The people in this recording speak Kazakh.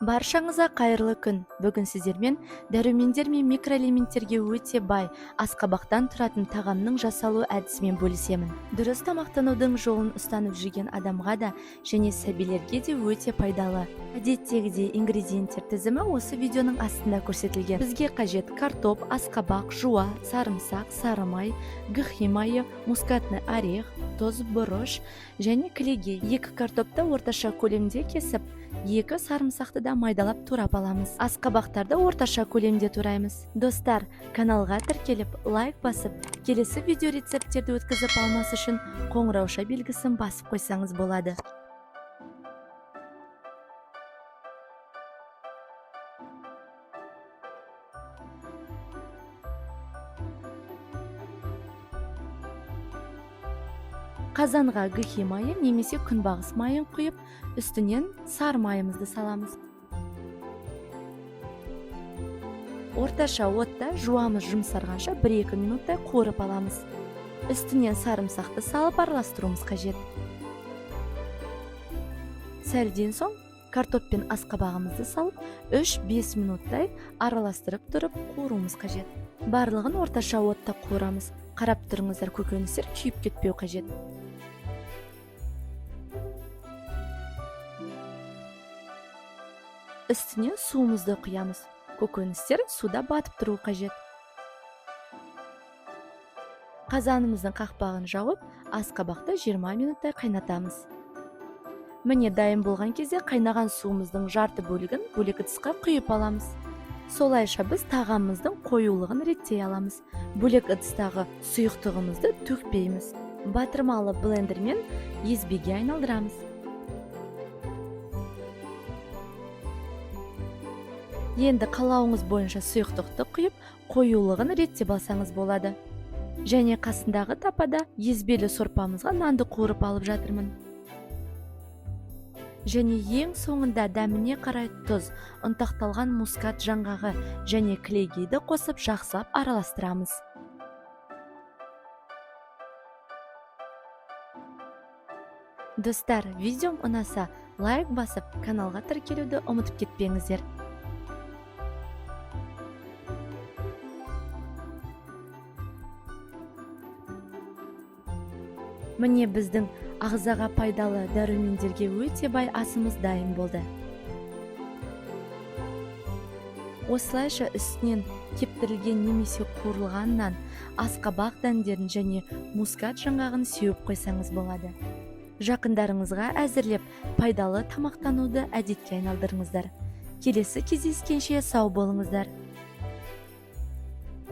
Баршаңызға қайырлы күн. Бүгін сіздермен дәрумендер мен микроэлементтерге өте бай асқабақтан тұратын тағамның жасалу әдісімен бөлісемін. Дұрыс тамақтанудың жолын ұстанып жүрген адамға да және сәбилерге де өте пайдалы. Әдеттегідей ингредиенттер тізімі осы видеоның астында көрсетілген. Бізге қажет картоп, асқабақ, жуа, сарымсақ, сары май, гхи майы, мускатный орех, тұз, бұрыш және кілегей. Екі картопты орташа көлемде кесіп, екі сарымсақты да майдалап турап аламыз. Асқабақтарды орташа көлемде тураймыз. Достар, каналға тіркеліп, лайк басып, келесі видео рецепттерді өткізіп алмас үшін қоңырауша белгісін басып қойсаңыз болады. Қазанға гхи майы немесе күнбағыс майын құйып, үстінен сары майымызды саламыз. Орташа отта жуамыз жұмсарғанша 1-2 минуттай қуырып аламыз. Үстінен сарымсақты салып араластыруымыз қажет. Сәлден соң картоп пен асқабағымызды салып 3-5 минуттай араластырып тұрып қуыруымыз қажет. Барлығын орташа отта қуырамыз. Қарап тұрыңыздар, көкөністер күйіп кетпеу қажет. Үстіне суымызды құямыз. Көкөністер суда батып тұру қажет. Қазанымыздың қақпағын жауып, асқабақты 20 минуттай қайнатамыз. Міне дайын болған кезде қайнаған суымыздың жарты бөлігін бөлек ыдысқа құйып аламыз. Солайша біз тағамымыздың қоюлығын реттей аламыз. Бөлек ыдыстағы сұйықтығымызды төкпейміз. Батырмалы блендермен езбеге айналдырамыз. Енді қалауыңыз бойынша сұйықтықты құйып, қоюлығын реттеп алсаңыз болады. Және қасындағы тапада езбелі сорпамызға нанды қуырып алып жатырмын. Және ең соңында дәміне қарай тұз, ұнтақталған мускат жаңғағы және кілегейді қосып жақсылап араластырамыз. Достар, видеом ұнаса, лайк басып, каналға тіркелуді ұмытып кетпеңіздер. Міне біздің ағзаға пайдалы дәрумендерге өте бай асымыз дайын болды. Осылайша үстінен кептірілген немесе қуырылған нан, асқабақ дәндерін және мускат жаңғағын сеуіп қойсаңыз болады. Жақындарыңызға әзірлеп, пайдалы тамақтануды әдетке айналдырыңыздар. Келесі кездескенше сау болыңыздар.